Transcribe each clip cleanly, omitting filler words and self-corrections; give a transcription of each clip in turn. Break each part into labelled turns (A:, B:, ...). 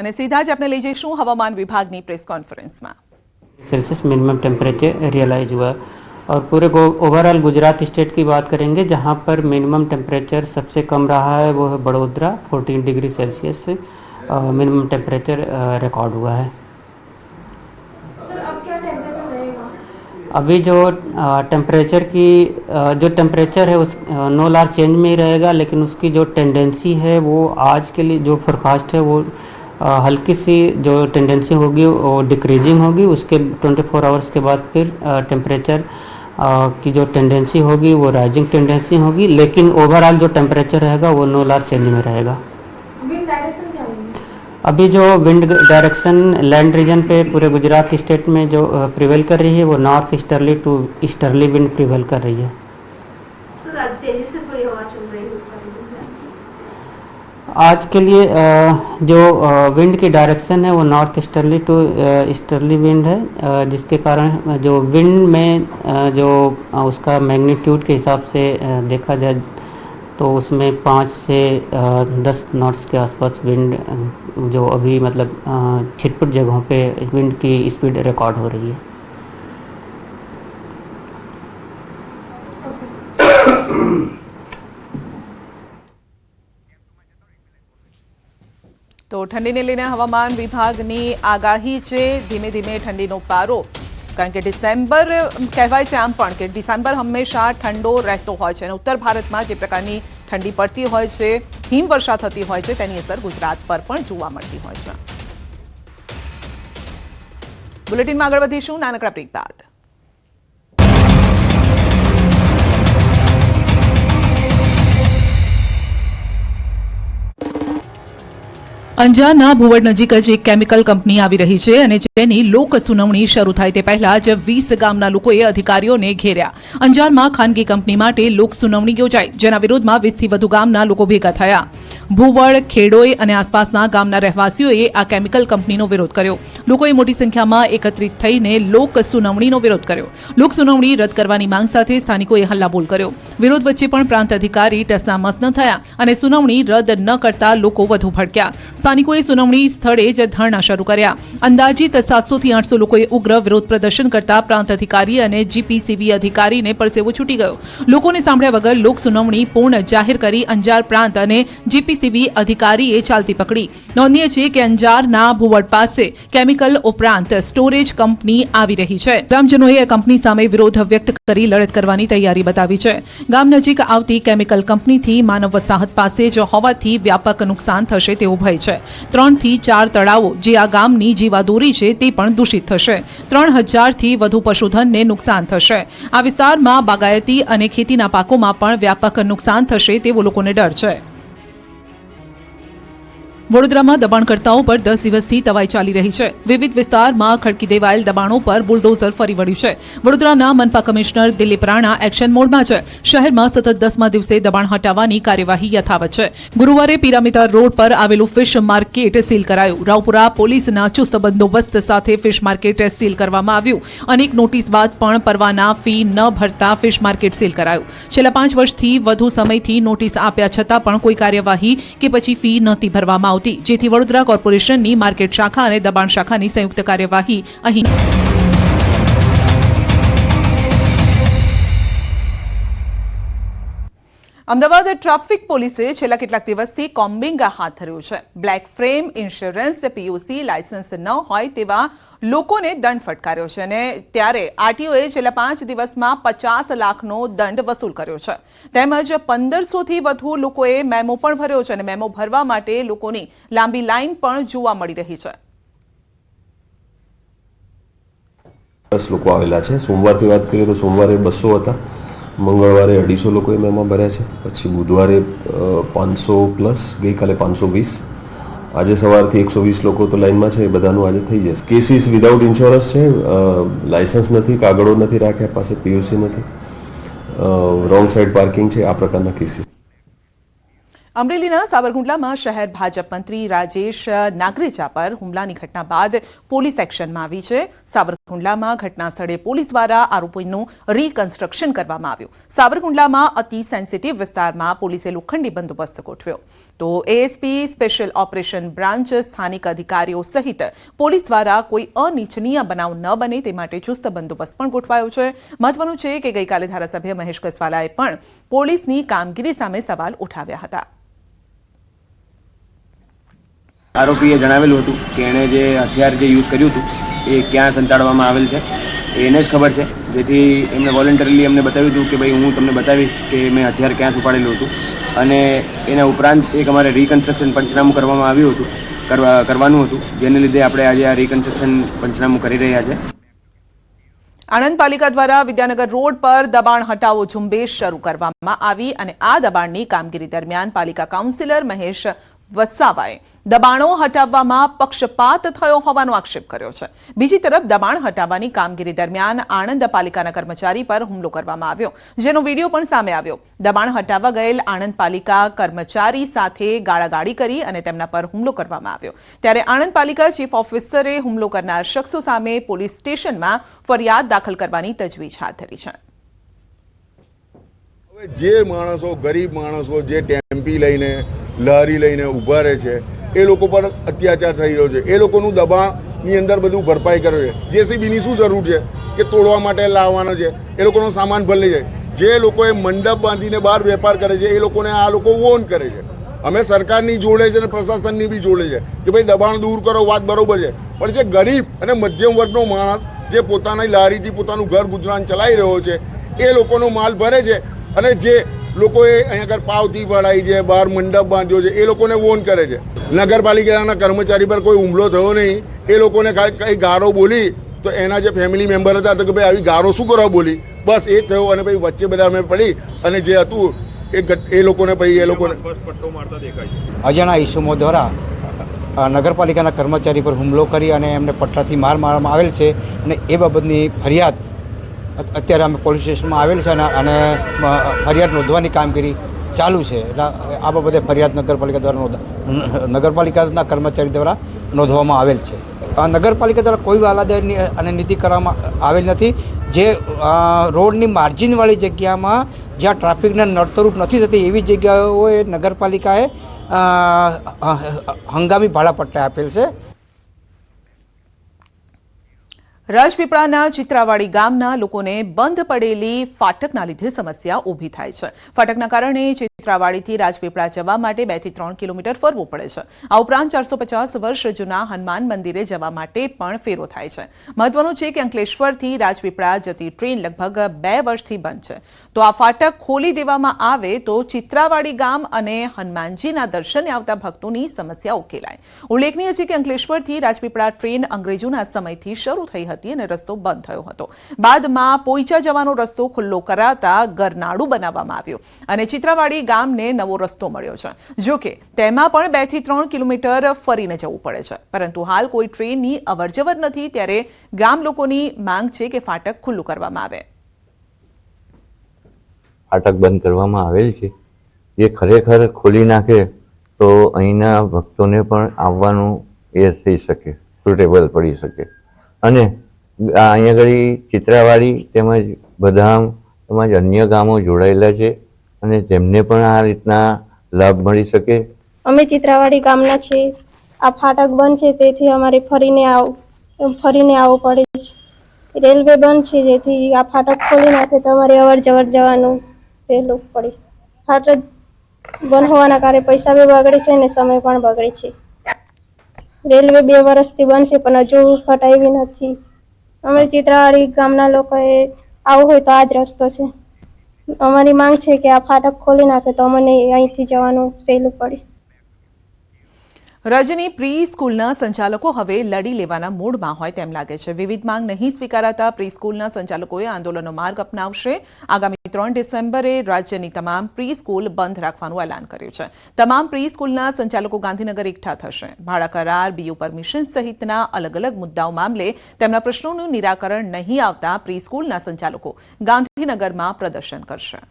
A: અને સીધા જ આપણે લઈ જઈશું હવામાન વિભાગની પ્રેસ કોન્ફરન્સમાં।
B: सेल्सियस मिनिमम टेम्परेचर रियलाइज हुआ और पूरे ओवरऑल गुजरात स्टेट की बात करेंगे जहां पर मिनिमम टेम्परेचर सबसे कम रहा है वो है Vadodara 14 degree Celsius minimum temperature record हुआ है।
C: सर अब क्या टेम्परेचर रहेगा?
B: अभी जो टेम्परेचर की जो टेम्परेचर है उस नो लार्ज चेंज में ही रहेगा, लेकिन उसकी जो टेंडेंसी है वो आज के लिए जो फोरकास्ट है वो हल्की सी जो टेंडेंसी होगी वो डिक्रीजिंग होगी। उसके 24 आवर्स के बाद फिर टेम्परेचर की जो टेंडेंसी होगी वो राइजिंग टेंडेंसी होगी, लेकिन ओवरऑल जो टेम्परेचर रहेगा वो नो लार्ज चेंज में रहेगा।
C: विंड डायरेक्शन क्या होगी?
B: अभी जो विंड डायरेक्शन लैंड रीजन पे पूरे गुजरात स्टेट में जो प्रिवेल कर रही है वो north easterly to easterly wind prevail कर रही है।
C: सर आज तेजी से थोड़ी हवा चल रही है उसका रीजन क्या है?
B: आज के लिए जो विंड की डायरेक्शन है वो north easterly to easterly wind है, जिसके कारण जो विंड में जो उसका मैग्नीट्यूड के हिसाब से देखा जाए तो उसमें 5 से 10 नॉट्स के आसपास विंड जो अभी मतलब छिटपुट जगहों पे विंड की स्पीड रिकॉर्ड हो रही है।
A: તો ઠંડીને લઈને હવામાન વિભાગની આગાહી છે। ધીમે ધીમે ઠંડીનો પારો, કારણ કે ડિસેમ્બર કહેવાય છે આમ પણ કે ડિસેમ્બર હંમેશા ઠંડો રહેતો હોય છે અને ઉત્તર ભારતમાં જે પ્રકારની ઠંડી પડતી હોય છે, હિમવર્ષા થતી હોય છે, તેની અસર ગુજરાત પર પણ જોવા મળતી હોય છે। બુલેટિનમાં આગળ વધીશું નાનકડા બ્રેક બાદ। અંજારના ભુવડ નજીક જ એક કેમિકલ કંપની આવી રહી છે અને જેની લોક સુનાવણી શરૂ થાય તે પહેલા જ 20 ગામના લોકોએ અધિકારીઓને ઘેર્યા। અંજારમાં ખાનગી કંપની માટે લોક સુનાવણી યોજાઈ, જેના વિરોધમાં 20 થી વધુ ગામના લોકો ભેગા થયા। ભુવડ, ખેડોઈ અને આસપાસના ગામના રહેવાસીઓએ આ કેમિકલ કંપનીનો વિરોધ કર્યો। લોકોએ મોટી સંખ્યામાં એકત્રિત થઈને લોક સુનાવણીનો વિરોધ કર્યો। લોક સુનાવણી રદ કરવાની માંગ સાથે સ્થાનિકોએ હલ્લાબોલ કર્યો। વિરોધ વચ્ચે પણ પ્રાંત અધિકારી ટસનામસ ન થયા અને સુનાવણી રદ ન કરતા લોકો વધુ ભડક્યા। સ્થાનિકોએ સુનાવણી સ્થળે જ ધરણા શરૂ કર્યા। અંદાજિત 700 થી 800 લોકોએ ઉગ્ર વિરોધ પ્રદર્શન કરતા પ્રાંત અધિકારી અને જીપીસીબી અધિકારીને પરસેવો છૂટી ગયો। લોકોને સાંભળ્યા વગર લોક સુનાવણી પૂર્ણ જાહેર કરી અંજાર પ્રાંત અને જીપીસીબી અધિકારીએ ચાલતી પકડી। નોંધનીય છે કે અંજારના ભુવડ પાસે કેમિકલ ઉપરાંત સ્ટોરેજ કંપની આવી રહી છે। ગ્રામજનોએ આ કંપની સામે વિરોધ વ્યક્ત કરી લડત કરવાની તૈયારી બતાવી છે। ગામ નજીક આવતી કેમિકલ કંપનીથી માનવ વસાહત પાસે જ હોવાથી વ્યાપક નુકસાન થશે તેવો ભય છે। 3 થી 4 તળાવો જે આ ગામની જીવાદોરી છે તે પણ દૂષિત થશે। 3000 થી વધુ પશુધનને નુકસાન થશે। આ વિસ્તારમાં બાગાયતી અને ખેતીના પાકોમાં પણ વ્યાપક નુકસાન થશે તેવો લોકોને ડર છે। વડોદરામાં દબાણકર્તાઓ પર 10 દિવસથી તવાઈ ચાલી રહી છે। વિવિધ વિસ્તારમાં ખડકી દેવાયેલ દબાણો પર બુલડોઝર ફરી વળ્યું છે। વડોદરાના મનપા કમિશનર દિલીપ રાણા એક્શન મોડમાં છે। શહેરમાં સતત 10મા દિવસે દબાણ હટાવવાની કાર્યવાહી યથાવત છે। ગુરુવારે પિરામિતા રોડ પર આવેલું ફિશ માર્કેટ સીલ કરાયું। રાવપુરા પોલીસના ચુસ્ત બંદોબસ્ત સાથે ફિશ માર્કેટ સીલ કરવામાં આવ્યું। અનેક નોટિસ બાદ પણ પરવાના ફી ન ભરતા ફિશ માર્કેટ સીલ કરાયું। છેલ્લા 5 વર્ષથી વધુ સમયથી નોટિસ આપ્યા છતાં પણ કોઈ કાર્યવાહી કે પછી ફી નહોતી ભરવામાં આવતી, જેથી વડોદરા કોર્પોરેશનની માર્કેટ શાખા અને દબાણ શાખાની સંયુક્ત કાર્યવાહી અહીં। અમદાવાદ ટ્રાફિક પોલીસે છેલ્લા કેટલાક દિવસથી કોમ્બિંગ હાથ ધર્યું છે। Black frame, insurance, PUC licence ન હોય તેવા લોકોને દંડ ફટકાર્યો છે અને ત્યારે આરટીઓએ છેલ્લા 5 દિવસમાં 50 લાખનો દંડ વસૂલ કર્યો છે। તેમજ 1500 થી વધુ લોકોએ મેમો પણ ભર્યો છે અને મેમો ભરવા માટે લોકોની લાંબી લાઈન પણ જોવા મળી રહી છે।
D: 10 લોકો આવેલા છે। સોમવારથી વાત કરીએ તો સોમવારે 200 હતા, મંગળવારે 250 લોકોએ મેમો ભર્યા છે, પછી બુધવારે 500 પ્લસ, ગઈકાલે 520, આજે સવારથી 120 લોકો તો લાઈનમાં છે, એ બધાનું આજે થઈ જશે। કેસીસ વિધાઉટ ઇન્સ્યોરન્સ છે, લાયસન્સ નથી, કાગળો નથી રાખ્યા પાસે, પીયુસી નથી, રોંગ સાઈડ પાર્કિંગ છે, આ પ્રકારના કેસીસ।
A: અમરેલીના સાવરકુંડલામાં શહેર ભાજપ મંત્રી રાજેશ નાગરેજા પર હુમલાની ઘટના બાદ પોલીસ એક્શનમાં આવી છે। સાવરકુંડલા સાવરકુંડલામાં ઘટના સ્થળે પોલીસ દ્વારા આરોપીનું રીકન્સ્ટ્રક્શન કરવામાં આવ્યું. સાવરકુંડલામાં અતિ સેન્સિટિવ વિસ્તારમાં પોલીસે લોખંડી બંદોબસ્ત ગોઠવ્યો. તો એએસપી સ્પેશિયલ ઓપરેશન બ્રાન્ચ સ્થાનિક અધિકારીઓ સહિત પોલીસ દ્વારા કોઈ અનિચ્છનીય બનાવ ન બને તે માટે ચુસ્ત બંદોબસ્ત પણ ગોઠવાયો છે. મહત્વનું છે કે ગઈકાલે ધારાસભ્ય મહેશ કસવાલાએ પણ પોલીસની કામગીરી સામે સવાલ ઉઠાવ્યા હતા.
E: આરોપીએ જણાવેલું હતું કે એણે જે હથિયાર જે યુઝ કર્યું હતું એ ક્યાં સંતાડવામાં આવેલ છે એને જ ખબર છે, જેથી એમને વોલન્ટરીલી અમને બતાવ્યું હતું કે ભાઈ હું તમને બતાવીશ કે મેં હથિયાર ક્યાં છુપાડેલું હતું. અને એના ઉપરાંત એક અમારે રિકન્સ્ટ્રક્શન પંચનામું કરવામાં આવ્યું હતું, કરવાનું હતું, જેને લીધે આપણે આજે આ રિકન્સ્ટ્રક્શન પંચનામું કરી રહ્યા છે.
A: આણંદ પાલિકા દ્વારા વિદ્યાનગર રોડ પર દબાણ હટાવો ઝુંબેશ શરૂ કરવામાં આવી અને આ દબાણની કામગીરી દરમિયાન પાલિકા કાઉન્સિલર મહેશ વસાવાએ દબાણો હટાવવામાં પક્ષપાત થયો હોવાનો આક્ષેપ કર્યો છે. બીજી તરફ દબાણ હટાવવાની કામગીરી દરમિયાન આણંદ પાલિકાના કર્મચારી પર હુમલો કરવામાં આવ્યો, જેનો વિડીયો પણ સામે આવ્યો. દબાણ હટાવવા ગયેલ આણંદ પાલિકા કર્મચારી સાથે ગાળાગાળી કરી અને તેમના પર હુમલો કરવામાં આવ્યો. ત્યારે આણંદ પાલિકા ચીફ ઓફિસરે હુમલો કરનાર શખ્સો સામે પોલીસ સ્ટેશનમાં ફરિયાદ દાખલ કરવાની તજવીજ હાથ ધરી છે.
F: જે માણસો ગરીબ માણસો જે ટેમ્પી લઈને લારી લઈને ઊભા રહે છે એ લોકો પર અત્યાચાર થઈ રહ્યો છે. એ લોકોનું દબાણની અંદર બધું ભરપાઈ કર્યું છે. જેસીબીની શું જરૂર છે કે તોડવા માટે લાવવાનો છે, એ લોકોનો સામાન ભરી જાય. જે લોકોએ મંડપ બાંધીને બહાર વેપાર કરે છે એ લોકોને આ લોકો વોન કરે છે. અમે સરકારની જોડે છે અને પ્રશાસનની બી જોડે છે કે ભાઈ દબાણ દૂર કરો, વાત બરોબર છે, પણ જે ગરીબ અને મધ્યમ વર્ગનો માણસ જે પોતાની લારીથી પોતાનું ઘર ગુજરાન ચલાવી રહ્યો છે એ લોકોનો માલ ભરે છે અને જે લોકોએ અહીંયા આગળ પાવથી ભરાઈ છે, બહાર મંડપ બાંધ્યો છે, એ લોકોને વોન કરે છે. નગરપાલિકાના કર્મચારી પર કોઈ હુમલો થયો નહીં. એ લોકોને કંઈ ગારો બોલી તો એના જે ફેમિલી મેમ્બર હતા તો કે ભાઈ આવી ગારો શું કરવા બોલી, બસ એ થયો અને પછી વચ્ચે બધા અમે પડી અને જે હતું એ લોકોને પછી એ લોકોને
G: અજાણા ઇસમો દ્વારા નગરપાલિકાના કર્મચારી પર હુમલો કરી અને એમને પટ્ટાથી માર મારવામાં આવેલ છે અને એ બાબતની ફરિયાદ અત્યારે અમે પોલીસ સ્ટેશનમાં આવેલ છે અને ફરિયાદ નોંધવાની કામગીરી ચાલુ છે. એટલે આ બાબતે ફરિયાદ નગરપાલિકાના કર્મચારી દ્વારા નોંધવામાં આવેલ છે. નગરપાલિકા દ્વારા કોઈ આલાદા અને નીતિ કરવામાં આવેલ નથી. જે રોડની માર્જિનવાળી જગ્યામાં જ્યાં ટ્રાફિકને નડતરૂપ નથી થતી એવી જગ્યાઓએ નગરપાલિકાએ હંગામી ભાડાપટ્ટા આપેલ છે.
A: રાજપીપળાના ચિત્રાવાડી ગામના લોકોને બંધ પડેલી ફાટકના લીધે સમસ્યા ઊભી થાય છે. ફાટકના કારણે ચિત્રાવાડીથી રાજપીપળા જવા માટે 2 થી 3 કિલોમીટર ફરવું પડે છે. આ ઉપરાંત 450 વર્ષ જૂના હનુમાન મંદિરે જવા માટે પણ ફેરો થાય છે. મહત્વનું છે કે અંકલેશ્વરથી રાજપીપળા જતી ટ્રેન લગભગ 2 વર્ષથી બંધ છે. તો આ ફાટક ખોલી દેવામાં આવે તો ચિત્રાવાડી ગામ અને હનુમાનજીના દર્શને આવતા ભક્તોની સમસ્યા ઉકેલાય. ઉલ્લેખનીય છે કે અંકલેશ્વરથી રાજપીપળા ટ્રેન અંગ્રેજોના સમયથી શરૂ થઈ હતી અને રસ્તો બંધ થયો હતો. બાદમાં પોઈચા જવાનો રસ્તો ખુલ્લો કરાતા ગરનાળું બનાવવામાં આવ્યું અને ચિત્રાવાડી ગામને નવો રસ્તો મળ્યો છે. જો કે તેમાં પણ 2 થી 3 કિલોમીટર ફરીને જવું પડે છે. પરંતુ હાલ કોઈ ટ્રેનની અવરજવર નથી, ત્યારે ગામ લોકોની માંગ છે કે ફાટક ખુલ્લું કરવામાં આવે.
H: ફાટક બંધ કરવામાં આવેલ છે, જે ખરેખર ખોલી નાખે તો અહીંના ભક્તોને પણ આવવાનું એ થઈ શકે, સુટેબલ પડી શકે. અને અહીંયા આગળ ચિત્રાવાડી તેમજ બધામ તેમજ અન્ય ગામો જોડાયેલા છે અને તેમને પણ આ રીતના લાભ મળી શકે.
I: અમે ચિત્રાવાડી ગામના છીએ. આ ફાટક બંધ છે તેથી અમારે ફરીને આવવું પડે છે. રેલવે બંધ છે જેથી આ ફાટક ખોલી નાખે તો અમારે અવર જવર જવાનું સહેલું પડે. ફાટક બંધ હોવાના કારણે પૈસા બી બગડે છે અને સમય પણ બગડે છે. રેલવે 2 વર્ષથી બંધ છે પણ હજુ ફટાવી નથી. અમારી ચિત્રાવાડી ગામના લોકોએ આવવું હોય તો આ જ રસ્તો છે. અમારી માંગ છે કે આ ફાટક ખોલી નાખે તો અમને અહીંથી જવાનું સહેલું પડે.
A: રાજ્યની પ્રી સ્કૂલના સંચાલકો હવે લડી લેવાના મૂડમાં હોય તેમ લાગે છે. વિવિધ માંગ નહીં સ્વીકારાતા પ્રી સ્કૂલના સંચાલકોએ આંદોલનનો માર્ગ અપનાવશે. આગામી 3 ડિસેમ્બરે રાજ્યની તમામ પ્રી સ્કૂલ બંધ રાખવાનું એલાન કર્યું છે. તમામ પ્રી સ્કૂલના સંચાલકો ગાંધીનગર એકઠા થશે. ભાડા કરાર, બીયુ પરમિશન સહિતના અલગ અલગ મુદ્દાઓ મામલે તેમના પ્રશ્નોનું નિરાકરણ નહીં આવતા પ્રી સ્કૂલના સંચાલકો ગાંધીનગરમાં પ્રદર્શન કરશે.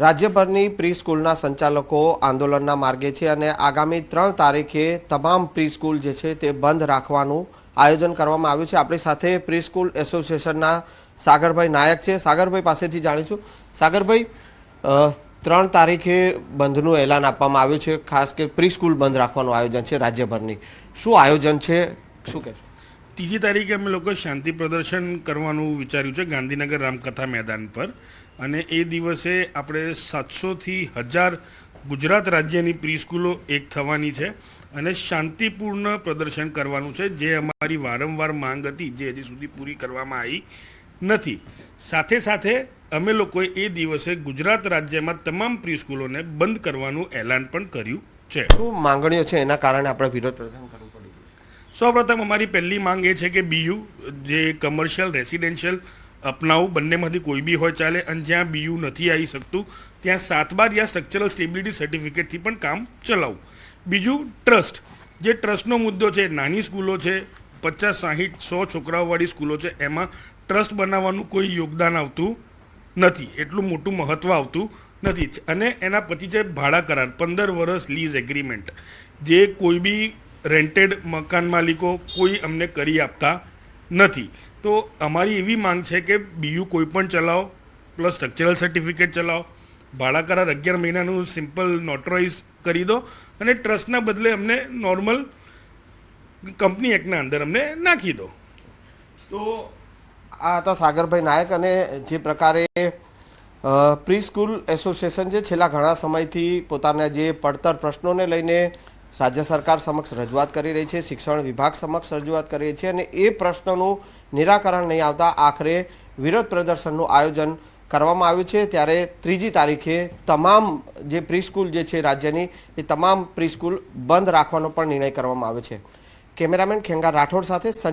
J: રાજ્યભરની પ્રી સ્કૂલના સંચાલકો આંદોલનના માર્ગે છે અને આગામી 3 તારીખે તમામ પ્રી સ્કૂલ જે છે તે બંધ રાખવાનું આયોજન કરવામાં આવ્યું છે. આપણી સાથે પ્રી સ્કૂલ એસોસિએશનના સાગરભાઈ નાયક છે. સાગરભાઈ પાસેથી જાણીશું. સાગરભાઈ, 3 તારીખે બંધનું એલાન આપવામાં આવ્યું છે. ખાસ કે પ્રી સ્કૂલ બંધ રાખવાનું આયોજન છે રાજ્યભરની. શું આયોજન છે, શું કહેશો?
K: 3જી તારીખે અમે લોકો શાંતિ પ્રદર્શન કરવાનું વિચાર્યું છે ગાંધીનગર રામકથા મેદાન પર, અને એ દિવસે આપણે 700થી 1000 ગુજરાત રાજ્યની પ્રી સ્કૂલો એક થવાની છે અને શાંતિપૂર્ણ પ્રદર્શન કરવાનું છે, જે અમારી વારંવાર માંગ હતી, જે હજી સુધી પૂરી કરવામાં આવી નથી. સાથે સાથે અમે લોકોએ એ દિવસે ગુજરાત રાજ્યમાં તમામ પ્રી સ્કૂલોને બંધ કરવાનું એલાન પણ કર્યું છે.
J: શું માંગણીઓ છે એના કારણે આપણે વિરોધ પ્રદર્શન કરવું પડ્યું?
K: સૌપ્રથમ અમારી પહેલી માંગ એ છે કે બીયુ જે કમર્શિયલ રેસિડેન્શિયલ અપનાવવું, બંનેમાંથી કોઈ બી હોય ચાલે, અને જ્યાં બીયુ નથી આવી શકતું ત્યાં 7/12 યા સ્ટ્રક્ચરલ સ્ટેબિલિટી સર્ટિફિકેટથી પણ કામ ચલાવવું. બીજું ટ્રસ્ટ, જે ટ્રસ્ટનો મુદ્દો છે, નાની સ્કૂલો છે, 50, 60, 100 છોકરાઓવાળી સ્કૂલો છે, એમાં ટ્રસ્ટ બનાવવાનું કોઈ યોગદાન આવતું નથી, એટલું મોટું મહત્ત્વ આવતું નથી. અને એના પછી છે ભાડા કરાર, 15 વર્ષ લીઝ એગ્રીમેન્ટ, જે કોઈ બી રેન્ટેડ મકાન માલિકો કોઈ અમને કરી આપતા નથી. તો અમારી એવી માંગ છે કે બીયુ કોઈ પણ ચલાવો, પ્લસ સ્ટ્રક્ચરલ સર્ટિફિકેટ ચલાવો, ભાડા કરાર 11 મહિનાનું સિમ્પલ નોટરાઇઝ કરી દો, અને ટ્રસ્ટના બદલે અમને નોર્મલ કંપની એક્ટના અંદર અમને નાખી દો.
J: તો આ હતા સાગરભાઈ નાયક. અને જે પ્રકારે પ્રી સ્કૂલ એસોસિએશન જે છેલ્લા ઘણા સમયથી પોતાના જે પડતર પ્રશ્નોને લઈને રાજ્ય સરકાર સમક્ષ રજૂઆત કરી રહી છે, શિક્ષણ વિભાગ સમક્ષ રજૂઆત કરી રહી છે, અને એ પ્રશ્નોનું નિરાકરણ નહીં આવતા આખરે વિરોધ પ્રદર્શનનું આયોજન કરવામાં આવ્યું છે. ત્યારે 3જી તારીખે તમામ જે પ્રી સ્કૂલ જે છે રાજ્યની, એ તમામ પ્રી સ્કૂલ બંધ રાખવાનો પણ નિર્ણય કરવામાં આવ્યો છે. કેમેરામેન ખેંગા રાઠોડ સાથે સંજય